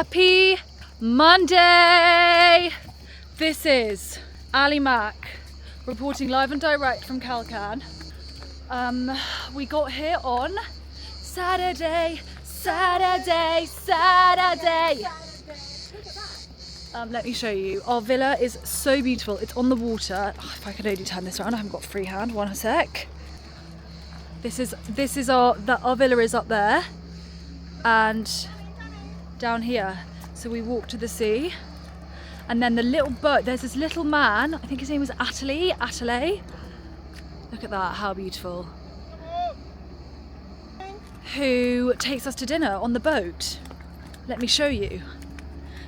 Happy Monday! This is Ali Mac reporting live and direct from KCAN. We got here on Saturday. Let me show you. Our villa is so beautiful. It's on the water. Oh, if I could only turn this around, I haven't got free hand. One sec. This is our villa is up there and down here. So we walk to the sea, and then the little boat. There's this little man. I think his name was Atale. Look at that. How beautiful. Who takes us to dinner on the boat. Let me show you.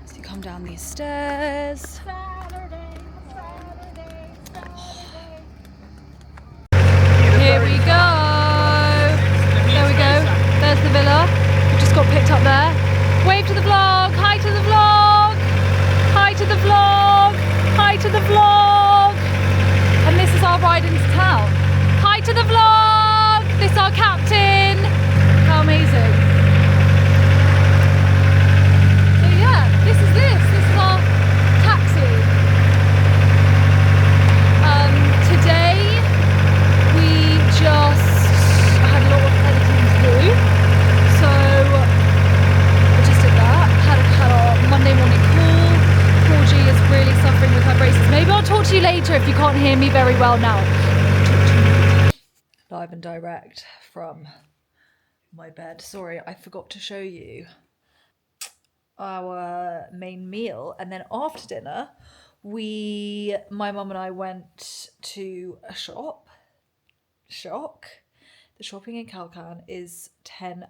So you come down these stairs. Here we go. There we go. There's the villa. We just got picked up there. Wave to the vlog. Hi to the vlog. Hi to the vlog. Hi to the vlog. And this is our ride into town. Hi to the vlog. This is our captain. How amazing. So yeah, this is our taxi. Today we just had a lot of editing to do, so I just did that. Had our Monday morning call. Poor G is really suffering with her braces. Maybe I'll talk to you later if you can't hear me very well now. Live and direct from my bed. Sorry, I forgot to show you our main meal, and then after dinner my mum and I went to a shop. The shopping in KCAN is 10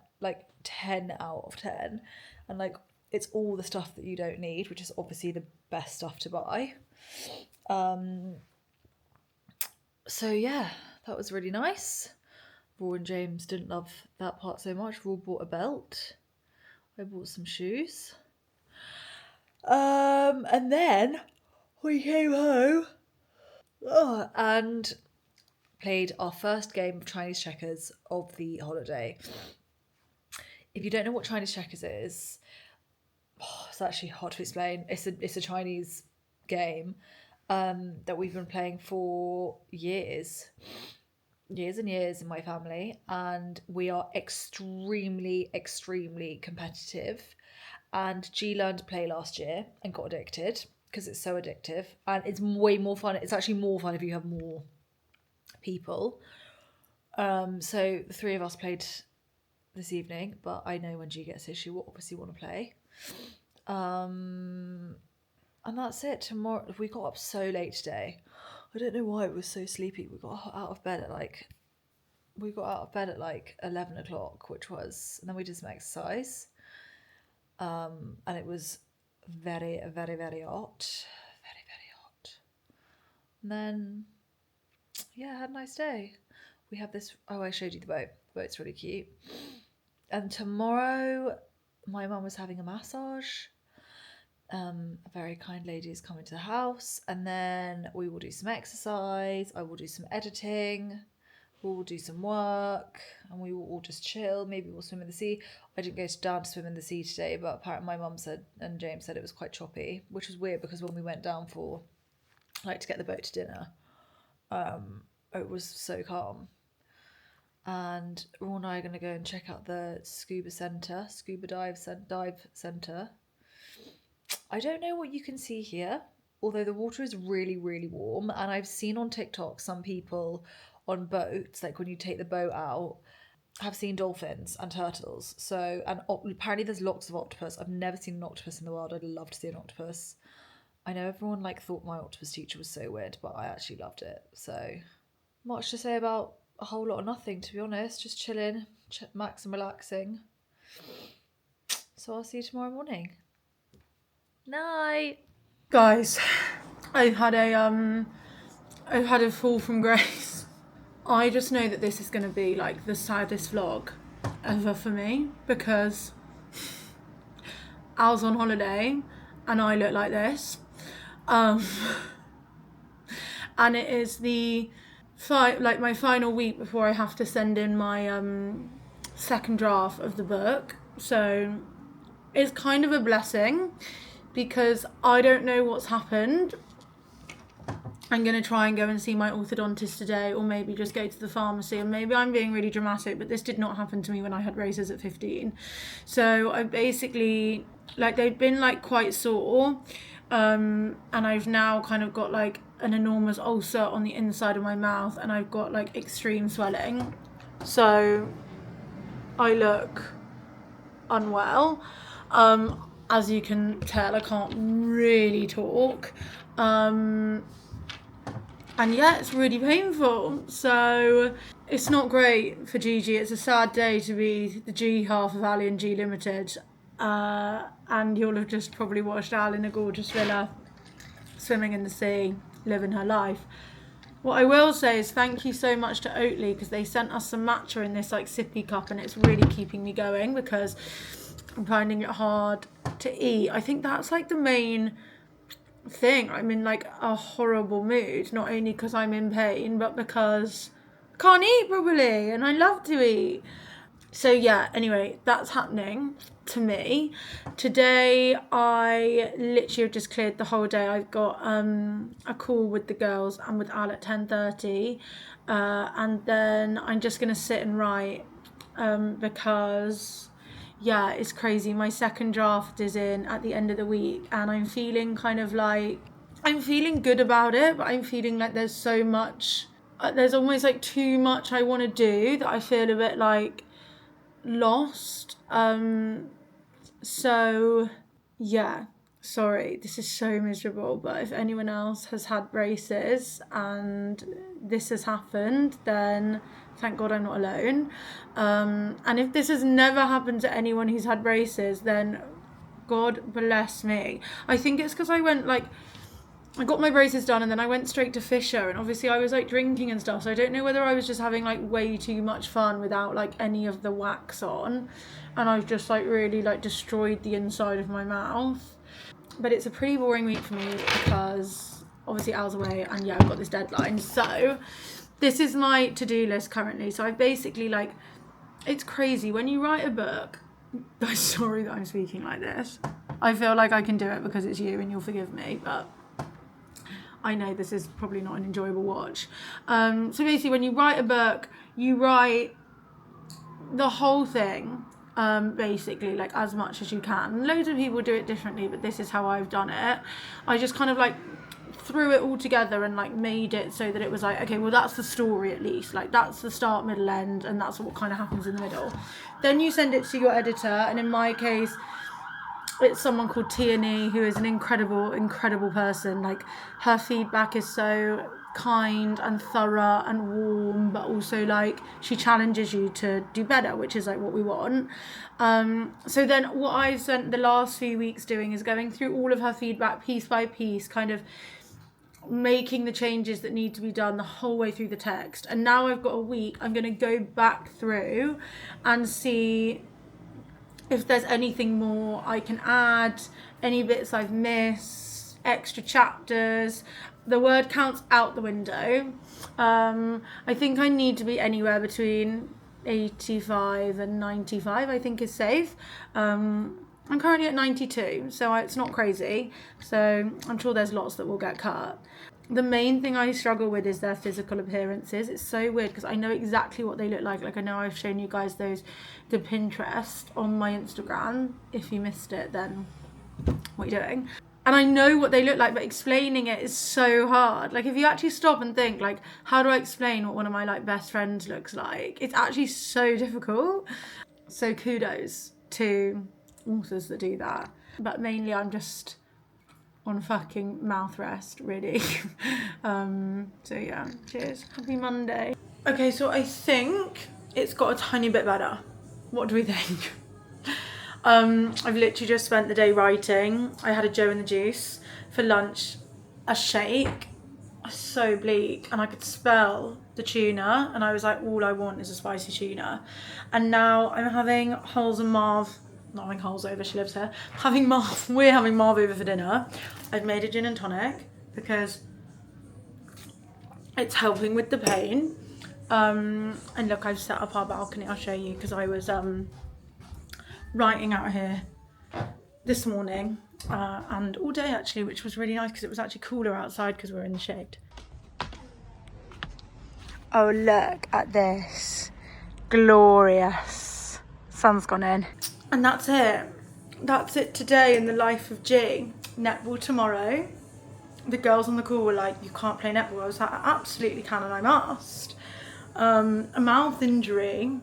out of 10, and like it's all the stuff that you don't need, which is obviously the best stuff to buy. So yeah, that was really nice. Raw and James didn't love that part so much. Raw bought a belt. I bought some shoes. And then we came home and played our first game of Chinese checkers of the holiday. If you don't know what Chinese checkers is, it's actually hard to explain. It's a Chinese game that we've been playing for years and years in my family, and we are extremely competitive. And G learned to play last year and got addicted because it's so addictive, and it's way more fun. It's actually more fun if you have more people. So the three of us played this evening, but I know when G gets here she will obviously want to play. And that's it. Tomorrow we got up so late today. I don't know why it was so sleepy. We got out of bed at like 11 o'clock, and then we did some exercise. And it was very hot. Very hot. And then, yeah, I had a nice day. We have this, I showed you the boat. The boat's really cute. And tomorrow, my mum was having a massage. A very kind lady is coming to the house, and then we will do some exercise. I will do some editing. We'll do some work, and we will all just chill. Maybe we'll swim in the sea. I didn't go down to swim in the sea today, but apparently my mum said, and James said, it was quite choppy, which was weird because when we went down to get the boat to dinner, it was so calm. And Raw and I are going to go and check out the scuba dive centre. I don't know what you can see here, although the water is really warm, and I've seen on TikTok some people on boats, like when you take the boat out, have seen dolphins and turtles. So, and apparently there's lots of octopus. I've never seen an octopus in the wild. I'd love to see an octopus. I know everyone thought my octopus teacher was so weird, but I actually loved it. So, much to say about a whole lot of nothing, to be honest. Just chilling, max and relaxing. So I'll see you tomorrow morning. Night. Guys, I've had a fall from grace. I just know that this is going to be like the saddest vlog ever for me, because Al's on holiday and I look like this. And it is my final week before I have to send in my second draft of the book. So it's kind of a blessing because I don't know what's happened. I'm going to try and go and see my orthodontist today, or maybe just go to the pharmacy, and maybe I'm being really dramatic, but this did not happen to me when I had braces at 15. So I basically, like, they've been like quite sore, and I've now kind of got like an enormous ulcer on the inside of my mouth, and I've got like extreme swelling. So I look unwell. As you can tell, I can't really talk. And yeah, it's really painful. So it's not great for Gigi. It's a sad day to be the G half of Ali and G Limited. And you'll have just probably watched Al in a gorgeous villa, swimming in the sea, living her life. What I will say is thank you so much to Oatly, because they sent us some matcha in this like sippy cup, and it's really keeping me going because I'm finding it hard to eat. I think that's like the main thing. I'm in like a horrible mood, not only because I'm in pain, but because I can't eat properly and I love to eat. So yeah, anyway, that's happening to me. Today I literally have just cleared the whole day. I've got a call with the girls and with Al at 10:30, and then I'm just gonna sit and write because yeah, it's crazy. My second draft is in at the end of the week, and I'm feeling kind of like, I'm feeling good about it, but I'm feeling like there's so much, there's almost like too much I want to do that I feel a bit like lost. So yeah, sorry, this is so miserable, but if anyone else has had braces and this has happened, then thank God I'm not alone. And if this has never happened to anyone who's had braces, then God bless me. I think it's because I got my braces done and then I went straight to Fisher, and obviously I was like drinking and stuff, so I don't know whether I was just having like way too much fun without like any of the wax on, and I've just like really like destroyed the inside of my mouth. But it's a pretty boring week for me because obviously Al's away, and yeah, I've got this deadline. So this is my to-do list currently. So I've basically like, it's crazy when you write a book. I'm sorry that I'm speaking like this. I feel like I can do it because it's you and you'll forgive me, but I know this is probably not an enjoyable watch. So basically when you write a book, you write the whole thing, basically, like as much as you can. Loads of people do it differently, but this is how I've done it. I just kind of like threw it all together and like made it so that it was like, okay, well that's the story at least, like that's the start, middle, end, and that's what kind of happens in the middle. Then you send it to your editor, and in my case it's someone called Tierney, who is an incredible person. Like her feedback is so kind and thorough and warm, but also like she challenges you to do better, which is like what we want. So then what I've spent the last few weeks doing is going through all of her feedback piece by piece, kind of making the changes that need to be done the whole way through the text. And now I've got a week, I'm going to go back through and see if there's anything more I can add, any bits I've missed, extra chapters. The word count's out the window. I think I need to be anywhere between 85 and 95, I think is safe. I'm currently at 92, so it's not crazy. So I'm sure there's lots that will get cut. The main thing I struggle with is their physical appearances. It's so weird because I know exactly what they look like. Like I know I've shown you guys the Pinterest on my Instagram. If you missed it, then what are you doing? And I know what they look like, but explaining it is so hard. Like if you actually stop and think like, how do I explain what one of my like best friends looks like? It's actually so difficult. So kudos to authors that do that. But mainly I'm just on fucking mouth rest, really. So yeah, cheers. Happy Monday. Okay, so I think it's got a tiny bit better. What do we think? I've literally just spent the day writing. I had a Joe and the Juice for lunch, a shake. So bleak, and I could smell the tuna, and I was like, all I want is a spicy tuna. And now I'm having Holes and Marv. Not having Holes over, she lives here. We're having Marv over for dinner. I've made a gin and tonic because it's helping with the pain. And look, I've set up our balcony. I'll show you because I was writing out here this morning and all day actually, which was really nice because it was actually cooler outside because we were in the shade. Oh, look at this. Glorious. Sun's gone in. And that's it. That's it today in the life of G. Netball tomorrow. The girls on the call were like, you can't play netball. I was like, I absolutely can and I must. A mouth injury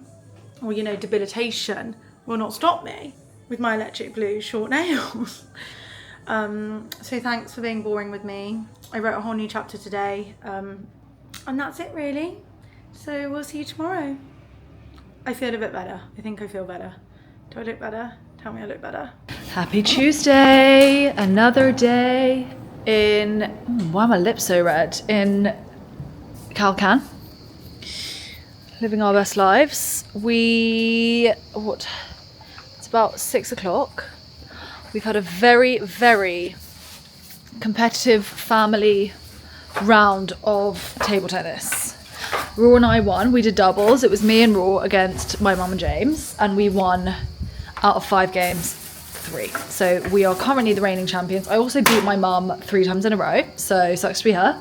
or, debilitation will not stop me with my electric blue short nails. So thanks for being boring with me. I wrote a whole new chapter today. And that's it really. So we'll see you tomorrow. I feel a bit better. I think I feel better. Do I look better? Tell me I look better. Happy Tuesday, another day in, why are my lips so red? In KCAN, living our best lives. It's about 6 o'clock. We've had a very, very competitive family round of table tennis. Raw and I won. We did doubles. It was me and Raw against my mum and James, and we won out of 5 games, 3. So we are currently the reigning champions. I also beat my mum 3 times in a row, so sucks to be her.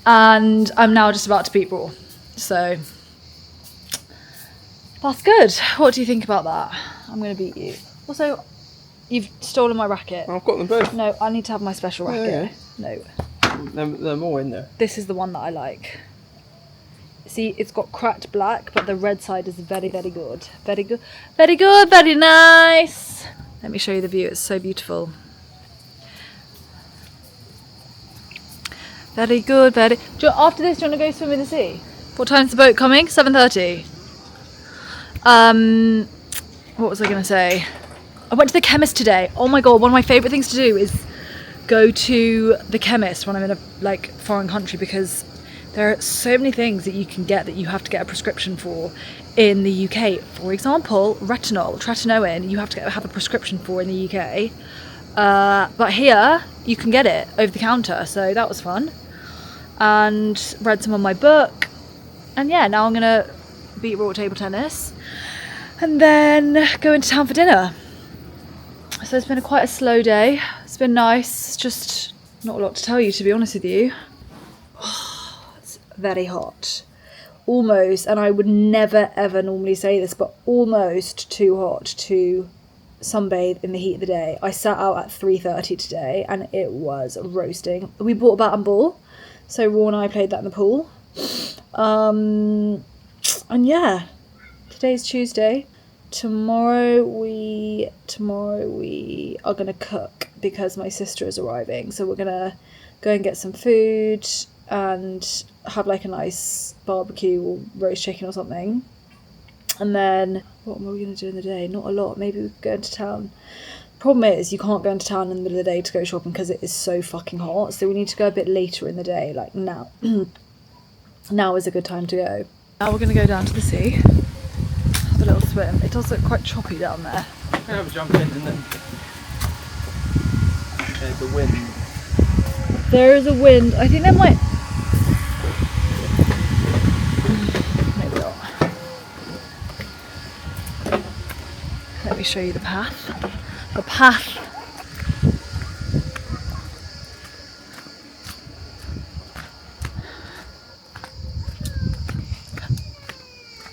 And I'm now just about to beat Raw. So that's good. What do you think about that? I'm going to beat you. Also, you've stolen my racket. I've got them both. No, I need to have my special racket. Yeah. No. They're more in there. This is the one that I like. See, it's got cracked black, but the red side is very, very good. Very good. Very good, very nice. Let me show you the view. It's so beautiful. Very good, very... After this, do you want to go swim in the sea? What time's the boat coming? 7:30. What was I going to say? I went to the chemist today. Oh my God, one of my favourite things to do is go to the chemist when I'm in a foreign country, because there are so many things that you can get that you have to get a prescription for in the UK. For example, tretinoin, you have to have a prescription for in the UK. But here, you can get it over the counter, so that was fun. And read some of my book. And yeah, now I'm going to beat Raw table tennis. And then go into town for dinner. So it's been quite a slow day. It's been nice. It's just not a lot to tell you, to be honest with you. It's very hot. Almost, and I would never ever normally say this, but almost too hot to sunbathe in the heat of the day. I sat out at 3:30 today and it was roasting. We bought a bat and ball, so Raw and I played that in the pool. And yeah, today's Tuesday. Tomorrow we are gonna cook because my sister is arriving, so we're gonna go and get some food and have a nice barbecue or roast chicken or something. And then what am I going to do in the day? Not a lot. Maybe we could go into town. Problem is, you can't go into town in the middle of the day to go shopping because it is so fucking hot. So we need to go a bit later in the day, like now. Now is a good time to go. Now we're going to go down to the sea, have a little swim. It does look quite choppy down there. I have a jump in and then there's the wind. There is a wind. I think there might... Maybe not. Let me show you the path. The path.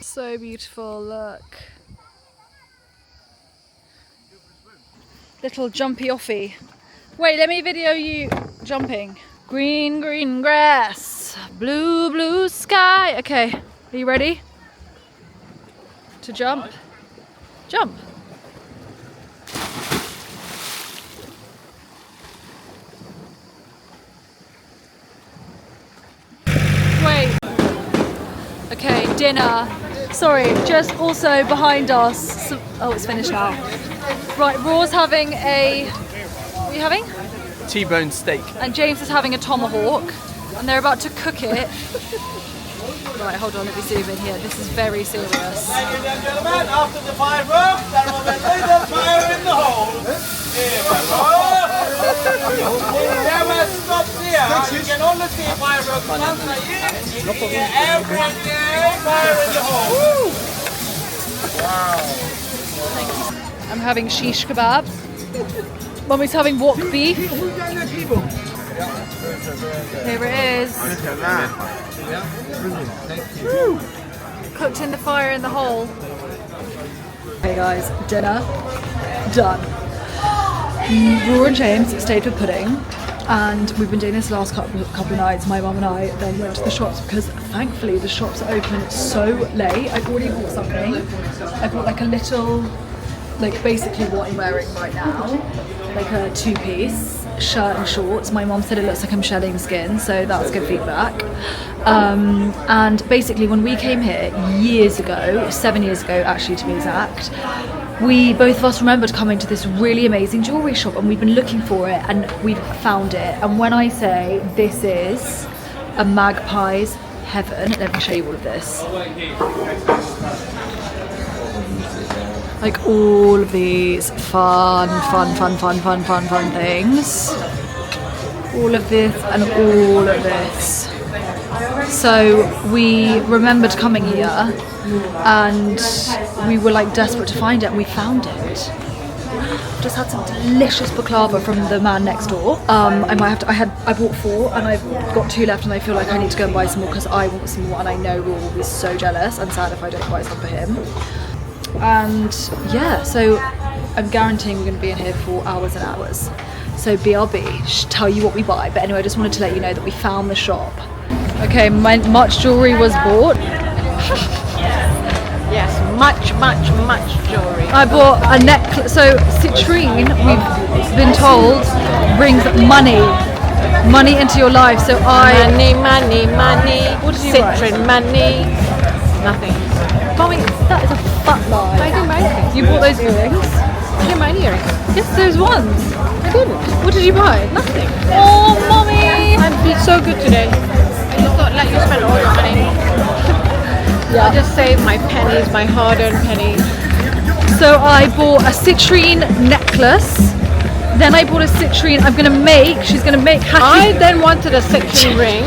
So beautiful, look. Little jumpy offy. Wait, let me video you jumping. Green, green grass. Blue, blue sky. Okay, are you ready to jump? Jump. Wait. Okay, dinner. Sorry, just also behind us. Oh, it's finished now. Right, Raw's having a... What are you having? T-bone steak. And James is having a tomahawk. And they're about to cook it. Right, hold on, let me zoom in here. This is very serious. Ladies and gentlemen, after the fireworks, there will be a little fire in the hole. Here we go. Never stop there. You can only see fireworks once a year. Every day, fire in the hole. Wow. I'm having shish kebab. Mummy's having wok beef. Here it is. Woo. Cooked in the fire in the hole. Hey guys, dinner done. Rory and James stayed for pudding, and we've been doing this last couple of nights. My mum and I then went to the shops because thankfully the shops are open so late. I've already bought something. I bought like a little, like basically what I'm wearing right now, like a 2-piece shirt and shorts. My mum said it looks like I'm shedding skin, so that's good feedback. And basically when we came here years ago, 7 years ago actually to be exact, we both of us remembered coming to this really amazing jewellery shop, and we've been looking for it and we've found it. And when I say this is a magpie's heaven, let me show you all of this. Like all of these fun things. All of this and all of this. So we remembered coming here and we were like desperate to find it, and we found it. Just had some delicious baklava from the man next door. I bought 4 and I've got 2 left, and I feel like I need to go and buy some more because I want some more, and I know we'll be so jealous and sad if I don't buy some for him. And yeah, so I'm guaranteeing we're going to be in here for hours and hours. So BRB, tell you what we buy. But anyway, I just wanted to let you know that we found the shop. Okay, much jewellery was bought. Yes, much jewellery. I bought a necklace. So citrine, we've been told, brings money into your life. So Money. What did you Citron money. Nothing. Mommy, that is a fat lie. I didn't buy anything. You bought those earrings? I didn't buy any earrings. Yes, those ones. I didn't. What did you buy? Nothing. Oh, mommy. I'm being so good today. I just thought let you spend all your money. Yeah. I just saved my pennies, my hard-earned pennies. So I bought a citrine necklace. Then I bought a citrine. She's gonna make I then wanted a citron ring,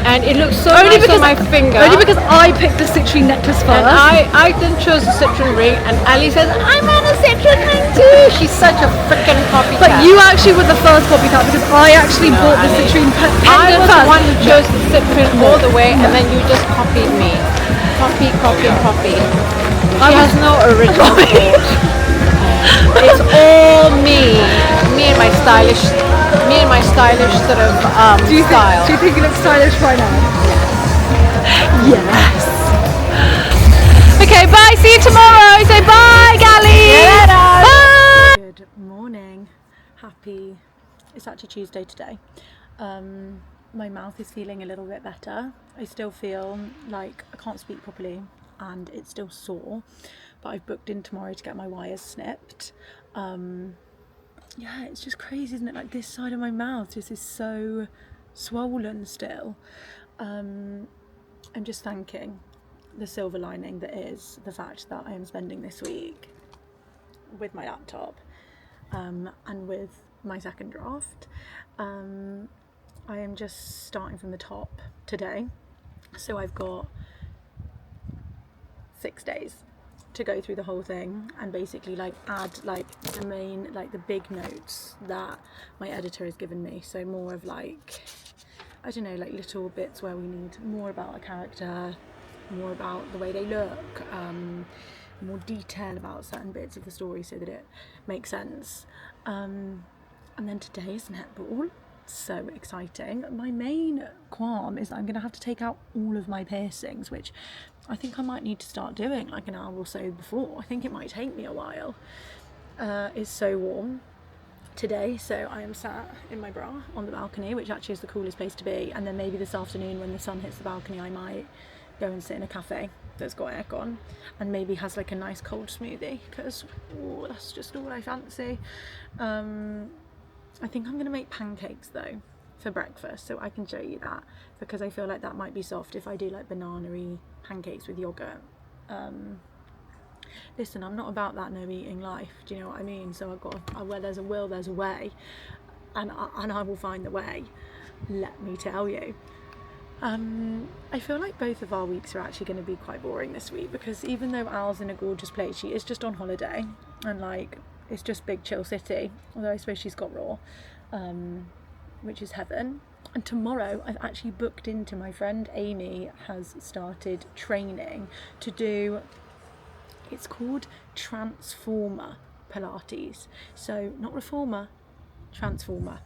and it looks so only nice because on my finger. Only because I picked the citrine necklace first. And I then chose a citron ring, and Ali says, I want a citron ring too. She's such a freaking copycat. But you actually were the first copycat because I actually bought the Ali. citrine pendant I was first. the one who chose the citron all the way, and then you just copied me. Copy. She has no original thought. It's all me and my stylish sort of style. Do you think you look stylish right now? Yes. Okay, bye. See you tomorrow. Say bye, Gally. Bye. Good morning. It's actually Tuesday today. My mouth is feeling a little bit better. I still feel like I can't speak properly and it's still sore, but I've booked in tomorrow to get my wires snipped. Yeah, it's just crazy, isn't it? Like this side of my mouth just is so swollen still. I'm just thanking the silver lining that is the fact that I am spending this week with my laptop and with my second draft. I am just starting from the top today, so I've got 6 days to go through the whole thing and basically like add like the main, like the big notes that my editor has given me. So more of like, I don't know, like little bits where we need more about a character, more about the way they look, more detail about certain bits of the story so that it makes sense. And then today is netball. So exciting. My main qualm is that I'm going to have to take out all of my piercings, which I think I might need to start doing like an hour or so before. I think it might take me a while. It's so warm today, so I am sat in my bra on the balcony, which actually is the coolest place to be. And then maybe this afternoon when the sun hits the balcony, I might go and sit in a cafe that's got aircon and maybe has like a nice cold smoothie, because that's just all I fancy. I think I'm going to make pancakes though for breakfast, so I can show you that, because I feel like that might be soft if I do like banana-y pancakes with yogurt. Listen, I'm not about that no eating life, do you know what I mean? So I've got where there's a will, there's a way, and I will find the way, let me tell you. I feel like both of our weeks are actually going to be quite boring this week, because even though Al's in a gorgeous place, she is just on holiday, and like it's just big chill city, although I suppose she's got raw, which is heaven. And tomorrow I've actually booked into, my friend Amy has started training to do, it's called Transformer Pilates. So not Reformer, Transformer.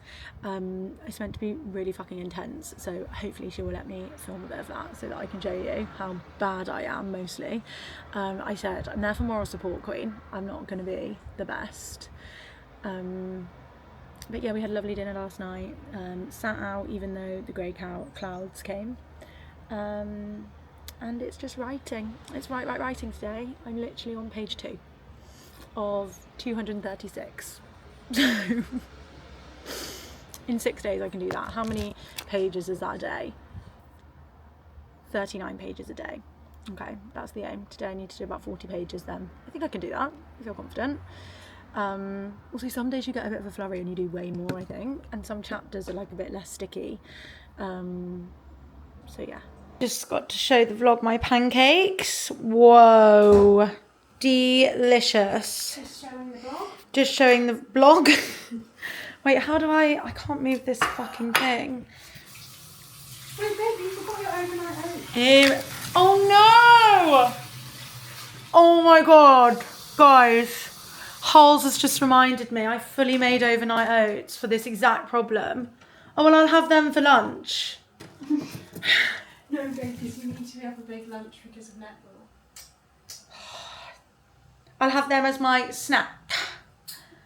It's meant to be really fucking intense, so hopefully she will let me film a bit of that so that I can show you how bad I am mostly. I said I'm there for moral support, queen. I'm not going to be the best. But yeah, we had a lovely dinner last night, sat out even though the grey clouds came, and it's just writing. It's writing today. I'm literally on page 2 of 236. So in 6 days I can do that. How many pages is that a day? 39 pages a day. Okay, that's the aim. Today I need to do about 40 pages then. I think I can do that. I feel confident. Also, some days you get a bit of a flurry and you do way more, I think, and some chapters are like a bit less sticky. So yeah. Just got to show the vlog my pancakes. Whoa, delicious. Just showing the vlog? Just showing the vlog. Wait, how do I can't move this fucking thing. Wait, babe, you forgot your overnight oats. Oh no! Oh my god, guys. Holes has just reminded me I fully made overnight oats for this exact problem. Oh well, I'll have them for lunch. No, because you need to have a big lunch because of netball. I'll have them as my snack.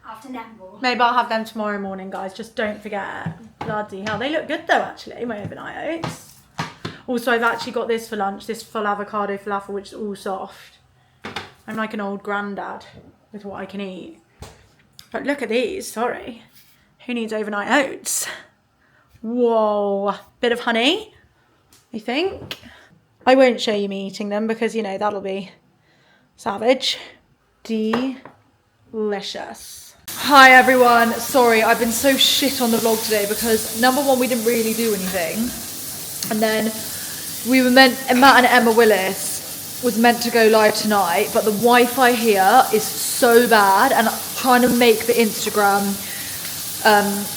After netball. Maybe I'll have them tomorrow morning, guys. Just don't forget. Bloody hell. They look good though, actually, my overnight oats. Also, I've actually got this for lunch, this full avocado falafel, which is all soft. I'm like an old granddad with what I can eat. But look at these, sorry. Who needs overnight oats? Whoa. Bit of honey, I think. I won't show you me eating them because, you know, that'll be savage. Delicious. Hi everyone, sorry I've been so shit on the vlog today because number one, we didn't really do anything, and then Matt and Emma Willis was meant to go live tonight, but the Wi-Fi here is so bad, and trying to make the Instagram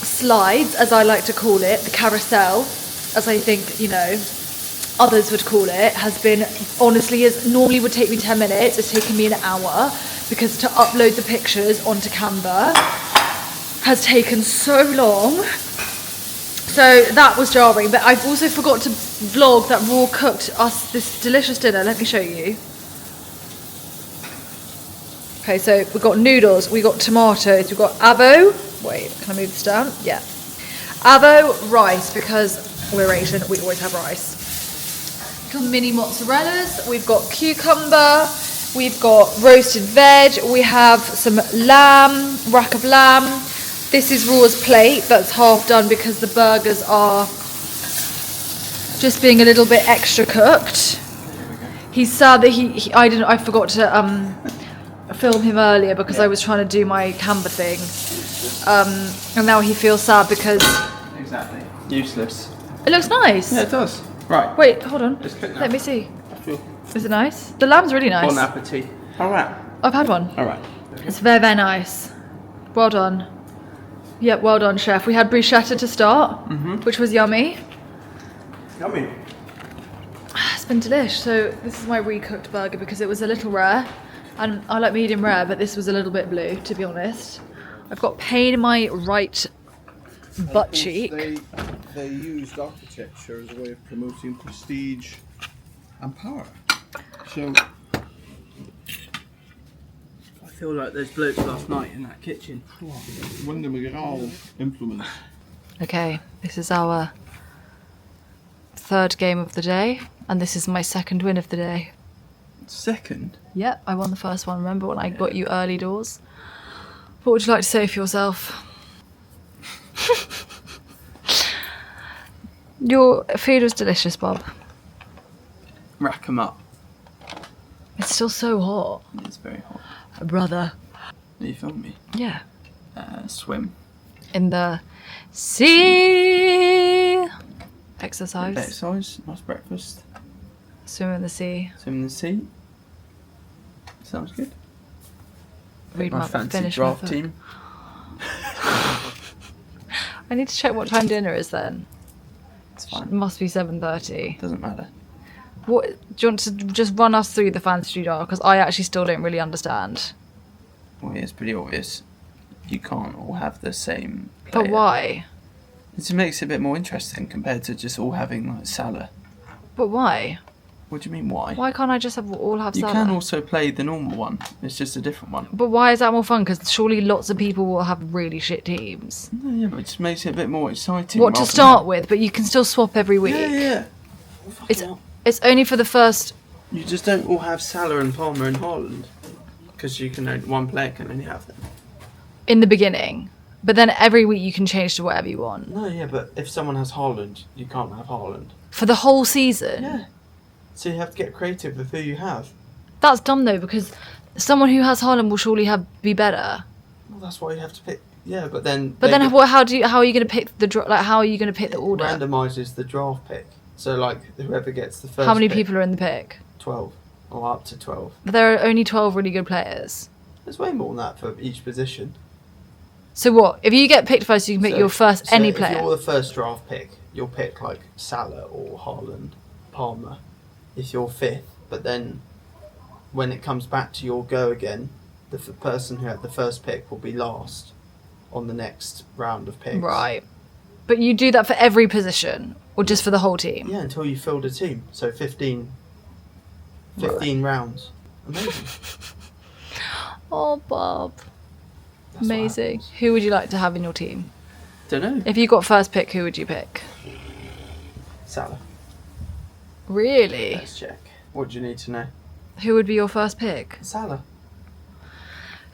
slides, as I like to call it, the carousel, as I think, you know, others would call it, has been, honestly, as normally would take me 10 minutes, it's taken me an hour, because to upload the pictures onto Canva has taken so long. So that was jarring, but I've also forgot to vlog that Raw cooked us this delicious dinner. Let me show you. Okay, so we've got noodles, we got tomatoes, we've got avo. Wait, can I move this down? Yeah. Avo, rice, because we're Asian, we always have rice. Little mini mozzarellas, we've got cucumber, we've got roasted veg, we have some lamb, rack of lamb. This is Raw's plate that's half done because the burgers are just being a little bit extra cooked. He's sad that I forgot to film him earlier because I was trying to do my Canva thing. And now he feels sad because... Exactly. Useless. It looks nice. Yeah, it does. Right. Wait, hold on. Let's cook now. Let me see. Is it nice? The lamb's really nice. Bon appetit. All right. I've had one. All right. It's very, very nice. Well done. Yep, well done, chef. We had bruschetta to start, which was yummy. Yummy. It's been delish. So this is my recooked burger because it was a little rare, and I like medium rare, but this was a little bit blue, to be honest. I've got pain in my right butt cheek. They used architecture as a way of promoting prestige and power. So I feel like there's blokes last night in that kitchen. when do we get all implements? Okay, this is our third game of the day, and this is my second win of the day. Second? Yep, I won the first one. Remember when I got you early doors? What would you like to say for yourself? Your food was delicious, Bob. Rack 'em up. It's still so hot. It's very hot. Brother. Are you filming me? Yeah. Swim. In the sea. Exercise. Exercise. Nice breakfast. Swim in the sea. Swim in the sea. Sounds good. read my my fancy finish my draft book. team. I need to check what time dinner is then. It's It fine. must be 7:30. Doesn't matter. What do you want to just run us through the fantasy draft? Because I actually still don't really understand. Well, it's pretty obvious. You can't all have the same player. But why? It just makes it a bit more interesting compared to just all having like Salah. But why? What do you mean why? Why can't I just all have You Salah? can also play the normal one. It's just a different one. But why is that more fun? Because surely lots of people will have really shit teams. No, yeah, but it just makes it a bit more exciting. What to rather start with, but you can still swap every week. than... Yeah. It's only for the first. You just don't all have Salah and Palmer and Haaland. Because one player can only have them. In the beginning. But then every week you can change to whatever you want. No, yeah, but if someone has Haaland, you can't have Haaland. For the whole season? Yeah. So you have to get creative with who you have. That's dumb though, because someone who has Haaland will surely be better. Well, that's why you have to pick. Yeah, but then. But then how are you going to pick how are you going to pick the order? Randomises the draft pick. So like whoever gets the first. How many pick, people are in the pick? 12, or up to 12. But there are only 12 really good players. There's way more than that for each position. So what? If you get picked first, you can pick your first any If player. you're the first draft pick, you'll pick like Salah or Haaland, Palmer. If you're fifth, but then when it comes back to your go again, the person who had the first pick will be last on the next round of picks. Right. But you do that for every position, or just for the whole team? Yeah, until you filled a team. So 15 rounds. Amazing. Oh, Bob. That's what Amazing. happens. Who would you like to have in your team? Don't know. If you got first pick, who would you pick? Salah. Really? Let's check. What do you need to know? Who would be your first pick? Salah.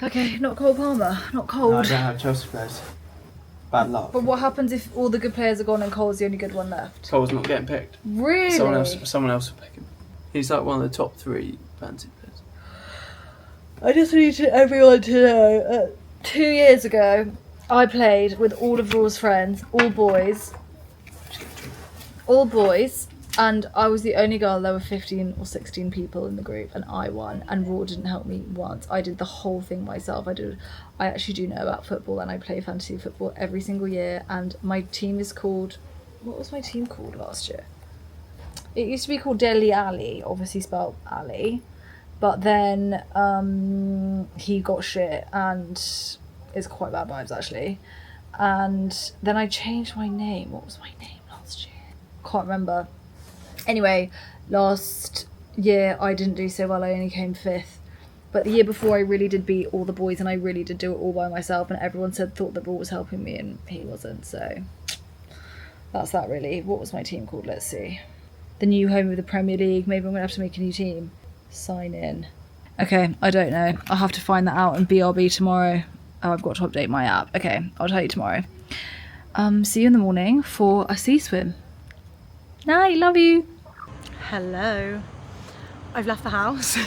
Okay, not Cole Palmer. Not No, Cold. I don't have Chelsea players. Bad luck. But what happens if all the good players are gone and Cole's the only good one left? Cole's not getting picked. Really? Someone else will pick him. He's like one of the top 3 fantasy players. I just need everyone to know. 2 years ago, I played with all of Raw's friends, all boys, and I was the only girl. There were 15 or 16 people in the group, and I won. And Raw didn't help me once. I did the whole thing myself. I actually do know about football, and I play fantasy football every single year. And my team is called. What was my team called last year? It used to be called Deli Ali, obviously spelled Ali. But then he got shit, and it's quite bad vibes actually. And then I changed my name. What was my name last year? Can't remember. Anyway, last year I didn't do so well. I only came 5th. But the year before I really did beat all the boys, and I really did do it all by myself. And everyone thought that Raw was helping me, and he wasn't. So that's that really. What was my team called? Let's see. The new home of the Premier League. Maybe I'm gonna have to make a new team. Sign in. Okay, I don't know. I'll have to find that out in BRB tomorrow. Oh, I've got to update my app. Okay, I'll tell you tomorrow. See you in the morning for a sea swim. Night, love you. Hello. I've left the house.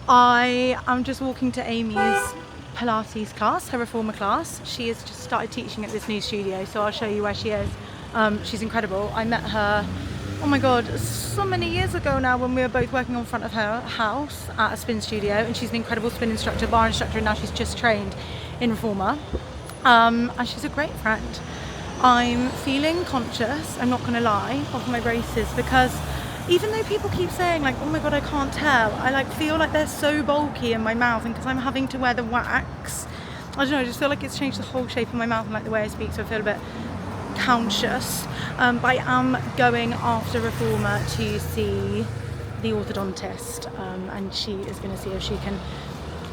I am just walking to Amy's Pilates class, her reformer class. She has just started teaching at this new studio, so I'll show you where she is. She's incredible. I met her, oh my god, so many years ago now when we were both working on front of her house at a spin studio, and she's an incredible spin instructor, bar instructor, and now she's just trained in reformer. And she's a great friend. I'm feeling conscious, I'm not gonna lie, of my braces, because even though people keep saying like, oh my god, I can't tell, I like feel like they're so bulky in my mouth, and because I'm having to wear the wax, I don't know, I just feel like it's changed the whole shape of my mouth and like the way I speak, so I feel a bit conscious. But I am going after reformer to see the orthodontist, and she is going to see if she can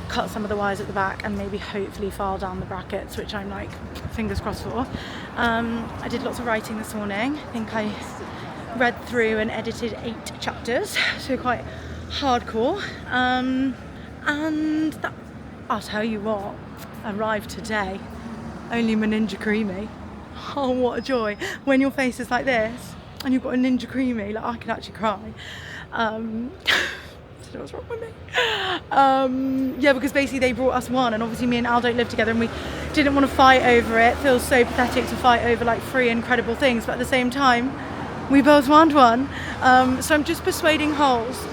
cut some of the wires at the back and maybe hopefully file down the brackets, which I'm like fingers crossed for. I did lots of writing this morning. I think I read through and edited 8 chapters, so quite hardcore. And that, I'll tell you what, arrived today. Only my Ninja Creamy. Oh, what a joy. When your face is like this and you've got a Ninja Creamy, like I could actually cry. I don't know what's wrong with me. Yeah, because basically they brought us one, and obviously me and Al don't live together, and we didn't want to fight over it. It feels so pathetic to fight over like 3 incredible things, but at the same time we both want one. So I'm just persuading Holes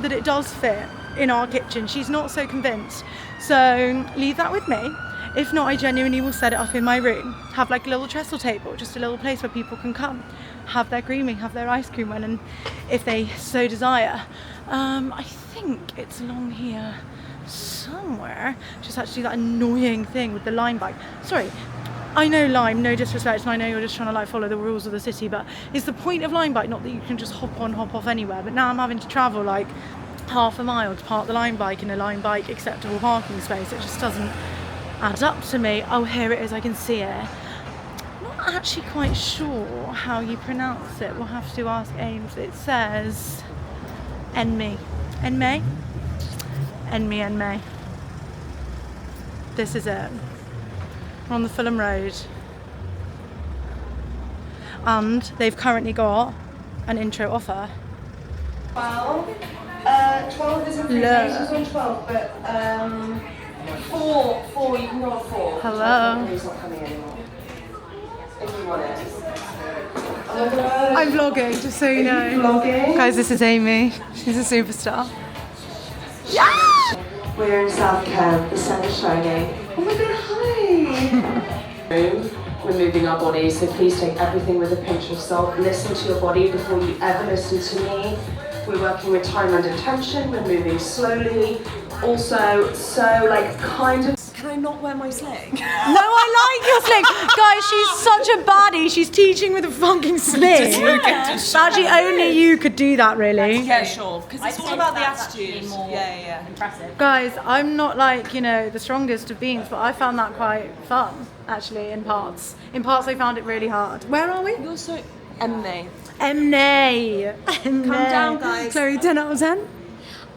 that it does fit, in our kitchen. She's not so convinced. So leave that with me. If not, I genuinely will set it up in my room. Have like a little trestle table, just a little place where people can come, have their creaming, have their ice cream when, and if they so desire. I think it's along here somewhere. Just had to do that annoying thing with the Lime bike. Sorry, I know Lime, no disrespect, and I know you're just trying to like follow the rules of the city, but is the point of Lime bike not that you can just hop on, hop off anywhere? But now I'm having to travel like half a mile to park the Lime bike in a Lime bike acceptable parking space. It just doesn't add up to me. Oh, here it is, I can see it. Not actually quite sure how you pronounce it. We'll have to ask Ames. It says Enme. Enme? Enme, Enme. This is it. We're on the Fulham Road. And they've currently got an intro offer. 12 is on 12, but 4, you can go on 4. Hello. He's not coming anymore. If you want it. I'm vlogging, just so you know. Vlogging? Guys, this is Amy. She's a superstar. We're in South Camp, the sun is shining. Oh my god, hi! We're moving our bodies, so please take everything with a pinch of salt. Listen to your body before you ever listen to me. We're working with time and intention, we're moving slowly. Also, so like kind of... Can I not wear my sling? No, I like your sling. Guys, she's such a baddie. She's teaching with a fucking sling. Actually, only you could do that, really. Yeah, sure, because it's all about the attitude. Yeah. Impressive. Guys, I'm not like, you know, the strongest of beings, but I found that quite fun, actually, in parts. In parts, I found it really hard. Where are we? You're so... Emne. Emne. Calm down, guys. Chloe, 10 out of 10?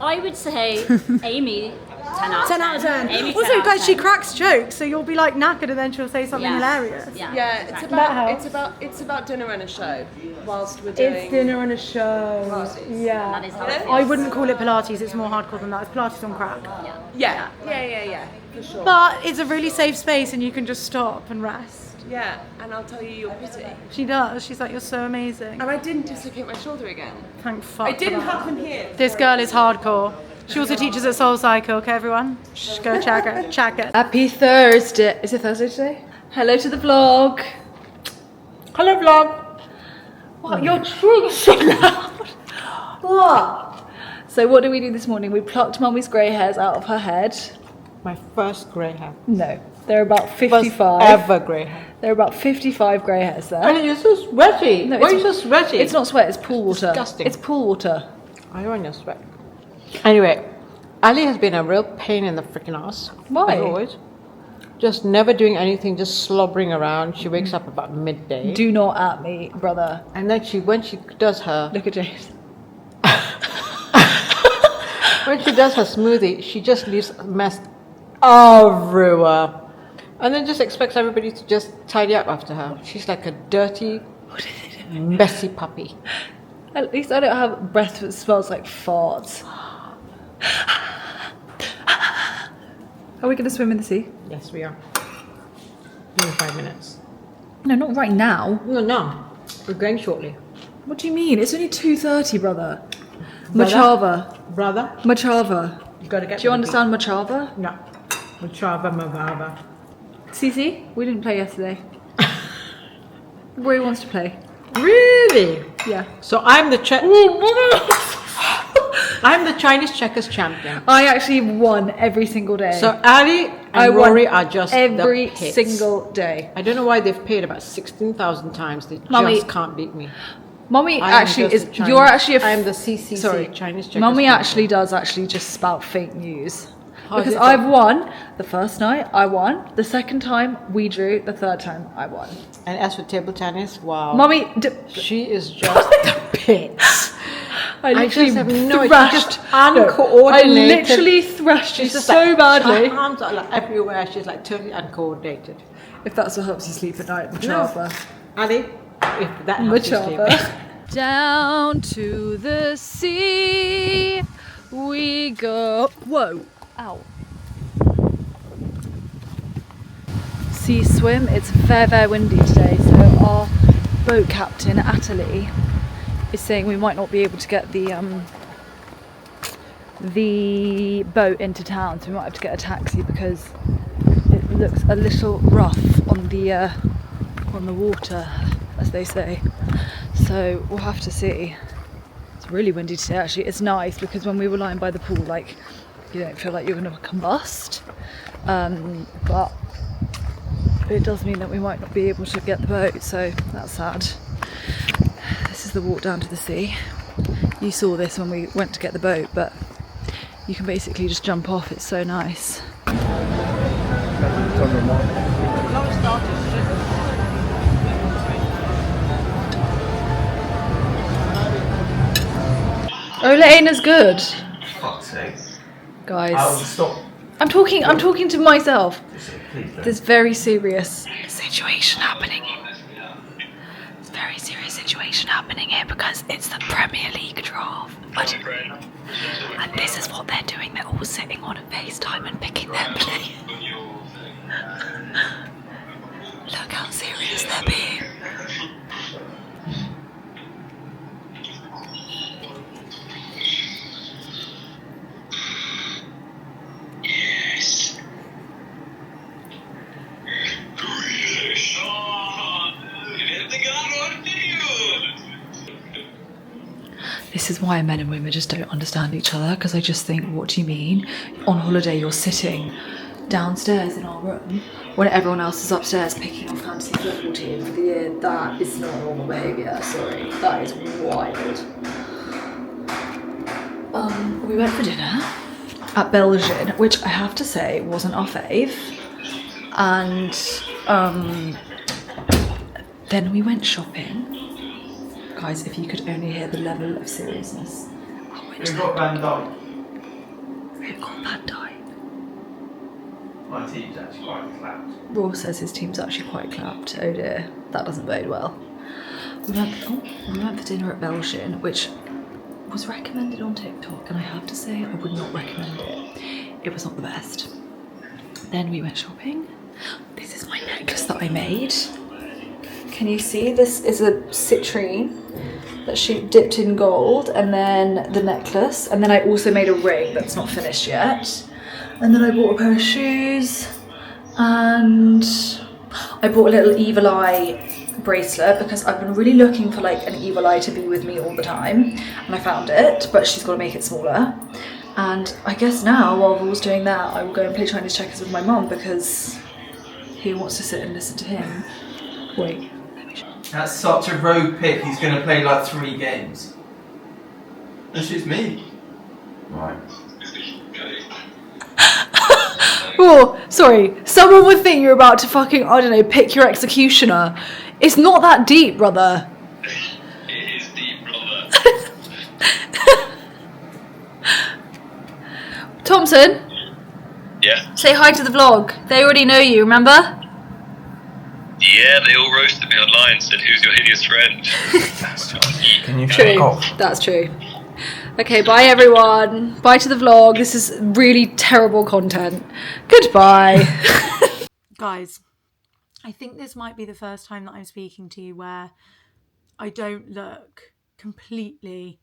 I would say Amy, 10 out of 10. 10 out of 10. Amy, 10 Also, out of guys, she 10. cracks jokes, so you'll be like knackered and then she'll say something hilarious. Yeah, Yeah, exactly. it's about dinner and a show whilst we're doing... It's dinner and a show. Yeah. That is how it I feels. wouldn't call it Pilates, it's more hardcore than that. It's Pilates on crack. Yeah, for sure. But it's a really safe space and you can just stop and rest. Yeah, and I'll tell you you're pretty. She does. She's like, you're so amazing. And I didn't dislocate my shoulder again. Thank fuck. It didn't for that. happen here. This girl is hardcore. She also teaches at Soul Cycle, okay, everyone? Shh, go check her. Check it. Happy Thursday. Is it Thursday today? Hello to the vlog. Hello vlog. What? You're truly so loud. What? So what did we do this morning? We plucked Mummy's grey hairs out of her head. My first grey hair. No, they're about First 55. ever grey hair. There are about 55 grey hairs there. And you're so sweaty. No, Why are it's- you so sweaty? It's not sweat, it's pool water. Disgusting. It's pool water. I don't want your sweat. Anyway, Ali has been a real pain in the freaking ass. Why? As always. Just never doing anything, just slobbering around. She wakes up about midday. Do not at me, brother. And then when she does her Look at James. when she does her smoothie, she just leaves a mess everywhere. And then just expects everybody to just tidy up after her. She's like a dirty, messy puppy. At least I don't have breath that smells like farts. Are we going to swim in the sea? Yes, we are. In 5 minutes. No, not right now. No. We're going shortly. What do you mean? It's only 2:30, brother. Brother? Machava. Brother, Machava. you gotta get Do you ready. understand Machava? No. Machava, Mavava. Cece? We didn't play yesterday. Roy wants to play. Really? Yeah. So I'm the I'm the Chinese checkers champion. I actually won every single day. So Ali and I won Rory are just every the pits. single day. I don't know why they've paid about 16,000 times. They Mummy, just can't beat me. Mummy I am actually just is. the Chinese- You're actually a. I'm the CCC Sorry, Chinese checkers Mummy champion. actually does just spout fake news. How Because is it? I've won the first night, I won. The second time, we drew. The third time, I won. And as for table tennis, wow. Mummy, she is just the pits. I literally just have no idea. thrashed. She's just uncoordinated. I literally thrashed you She's just so like, badly. Her arms are like everywhere. She's like totally uncoordinated. If that's what helps you sleep at night, Machava. Ali, if that helps you sleep. Machava. Down to the sea we go. Whoa. Ow. Sea swim. It's very windy today, so our boat captain, Atali, is saying we might not be able to get the the boat into town, so we might have to get a taxi because it looks a little rough on the water, as they say. So we'll have to see. It's really windy today actually. It's nice because when we were lying by the pool, like, you don't feel like you're going to combust, but it does mean that we might not be able to get the boat, so that's sad. This is the walk down to the sea. You saw this when we went to get the boat, but you can basically just jump off. It's so nice. Olena's good. Fuck's sake. Guys, Stop. I'm talking to myself. There's very serious situation happening. There's very serious situation happening here because it's the Premier League draft. And this is what they're doing. They're all sitting on a FaceTime and picking their players. Look how serious they're being. This is why men and women just don't understand each other, because I just think, what do you mean? On holiday you're sitting downstairs in our room when everyone else is upstairs picking our fantasy football team for the year. That is not normal behaviour, sorry. That is wild. We went for dinner at Belgian, which I have to say wasn't our fave. And then we went shopping. Guys, if you could only hear the level of seriousness. We've got Van Dijk. We've got Van Dijk. My team's actually quite clapped. Raw says his team's actually quite clapped. Oh dear, that doesn't bode well. We went for dinner at Belgian, which was recommended on TikTok, and I have to say I would not recommend it. It was not the best. Then we went shopping. This is my necklace that I made. Can you see? This is a citrine that she dipped in gold, and then the necklace, and then I also made a ring that's not finished yet. And then I bought a pair of shoes, and I bought a little evil eye bracelet because I've been really looking for like an evil eye to be with me all the time, and I found it, but she's got to make it smaller. And I guess now, while Raul's doing that, I will go and play Chinese checkers with my mum because he wants to sit and listen to him. Wait. That's such a rogue pick. He's going to play like 3 games. And she's me. Right. Oh, sorry. Someone would think you're about to fucking, I don't know, pick your executioner. It's not that deep, brother. It is deep, brother. Thompson, Yeah? say hi to the vlog. They already know you, remember? Yeah, they all roasted me online, said, who's your hideous friend? Can you True. That's true. Okay, bye everyone. Bye to the vlog. This is really terrible content. Goodbye. Guys, I think this might be the first time that I'm speaking to you where I don't look completely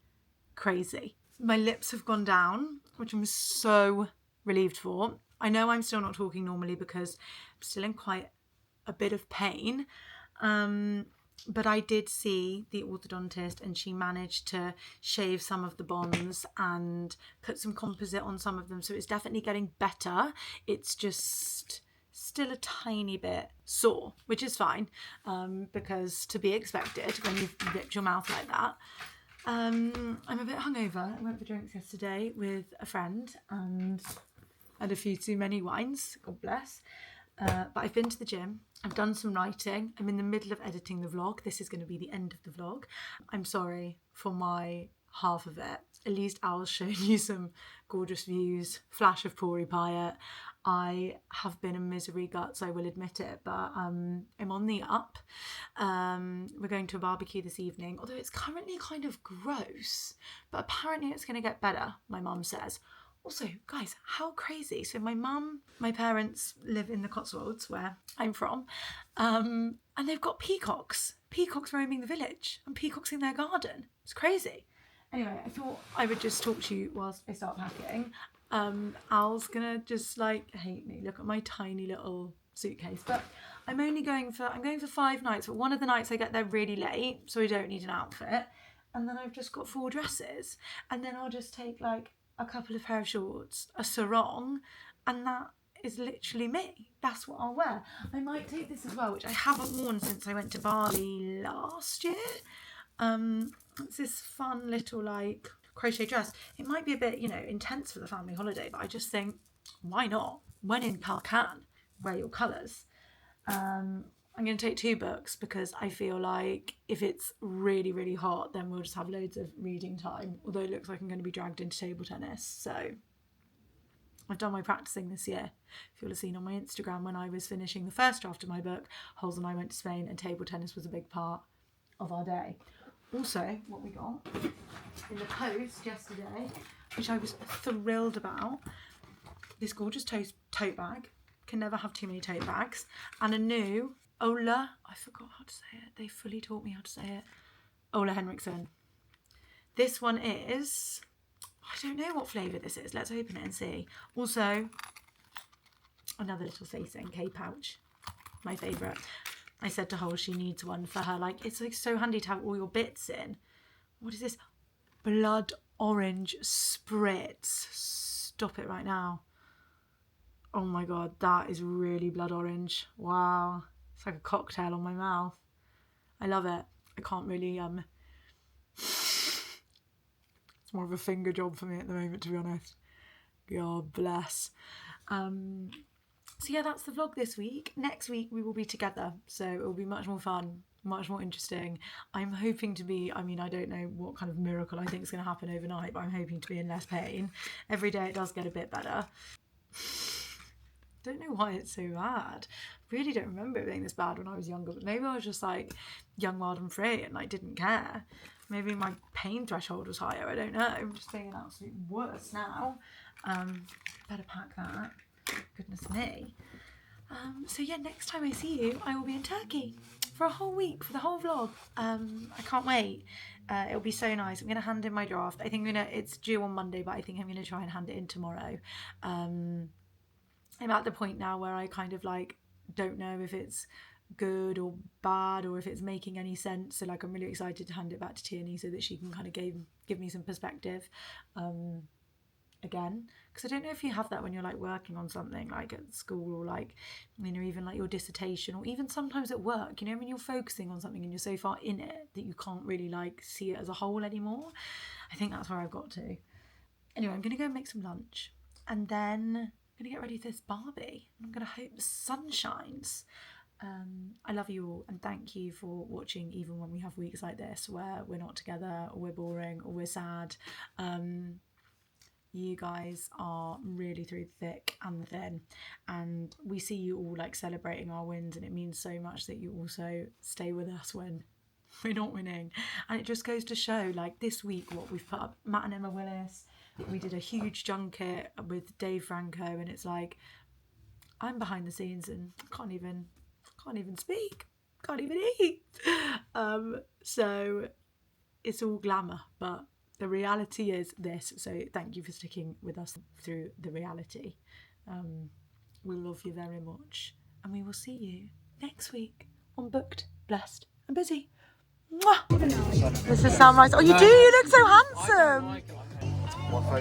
crazy. My lips have gone down, which I'm so relieved for. I know I'm still not talking normally because I'm still in quite a bit of pain. But I did see the orthodontist and she managed to shave some of the bonds and put some composite on some of them. So it's definitely getting better. It's just still a tiny bit sore, which is fine, because to be expected when you've ripped your mouth like that. I'm a bit hungover. I went for drinks yesterday with a friend and had a few too many wines, God bless. But I've been to the gym. I've done some writing. I'm in the middle of editing the vlog. This is going to be the end of the vlog. I'm sorry for my half of it. At least Al's shown you some gorgeous views, flash of Pori Pyatt. I have been a misery guts, I will admit it, but I'm on the up. We're going to a barbecue this evening, although it's currently kind of gross, but apparently it's going to get better, my mum says. Also, guys, how crazy. So my parents live in the Cotswolds, where I'm from, and they've got peacocks roaming the village and peacocks in their garden. It's crazy. Anyway, I thought I would just talk to you whilst I start packing. Al's gonna just like hate me. Look at my tiny little suitcase. But I'm going for 5 nights, but one of the nights I get there really late, so I don't need an outfit. And then I've just got 4 dresses. And then I'll just take like a couple of pair of shorts, a sarong, and that is literally me. That's what I'll wear. I might take this as well, which I haven't worn since I went to Bali last year. It's this fun little like crochet dress. It might be a bit, intense for the family holiday, but I just think, why not? When in KCAN, wear your colours. I'm going to take 2 books because I feel like if it's really, really hot, then we'll just have loads of reading time. Although it looks like I'm going to be dragged into table tennis. So I've done my practicing this year. If you'll have seen on my Instagram when I was finishing the first draft of my book, Holes and I went to Spain and table tennis was a big part of our day. Also, what we got in the post yesterday, which I was thrilled about, this gorgeous tote bag. Can never have too many tote bags. And a new Ola, I forgot how to say it. They fully taught me how to say it. Ola Henriksen. This one is, I don't know what flavour this is. Let's open it and see. Also, another little teasing K pouch. My favourite. I said to Hole she needs one for her. Like, it's like so handy to have all your bits in. What is this? Blood orange spritz. Stop it right now. Oh my god, that is really blood orange. Wow. It's like a cocktail on my mouth. I love it. I can't really, it's more of a finger job for me at the moment, to be honest. God bless. So yeah, that's the vlog this week. Next week we will be together, so it will be much more fun, much more interesting. I'm hoping to be, I don't know what kind of miracle I think is going to happen overnight, but I'm hoping to be in less pain. Every day it does get a bit better. Don't know why it's so bad. Really don't remember it being this bad when I was younger, but maybe I was just like young, wild and free and like didn't care. Maybe my pain threshold was higher, I don't know. I'm just being an absolute worse now. Better pack that. Goodness me. So yeah, next time I see you, I will be in Turkey for a whole week, for the whole vlog. I can't wait. It'll be so nice. I'm going to hand in my draft. I think it's due on Monday, but I think I'm going to try and hand it in tomorrow. I'm at the point now where I kind of like don't know if it's good or bad or if it's making any sense. So like I'm really excited to hand it back to Tierney so that she can kind of give me some perspective again, because I don't know if you have that when you're like working on something like at school or like even like your dissertation or even sometimes at work, when you're focusing on something and you're so far in it that you can't really like see it as a whole anymore. I think that's where I've got to. Anyway, I'm gonna go make some lunch and then I'm going to get ready for this Barbie. I'm going to hope the sun shines. I love you all and thank you for watching even when we have weeks like this where we're not together or we're boring or we're sad. You guys are really through the thick and the thin and we see you all like celebrating our wins and it means so much that you also stay with us when we're not winning. And it just goes to show like this week what we've put up. Matt and Emma Willis, we did a huge junket with Dave Franco and it's like I'm behind the scenes and can't even speak, can't even eat. So it's all glamour, but the reality is this. So thank you for sticking with us through the reality. We love you very much and we will see you next week on Booked, Blessed and Busy. Mwah! This is Sam Rice. Oh, you do? You look so handsome.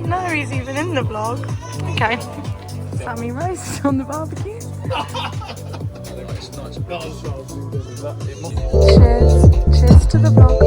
No, he's even in the vlog. Okay. Sammy Rice on the barbecue. Cheers. Cheers to the vlog.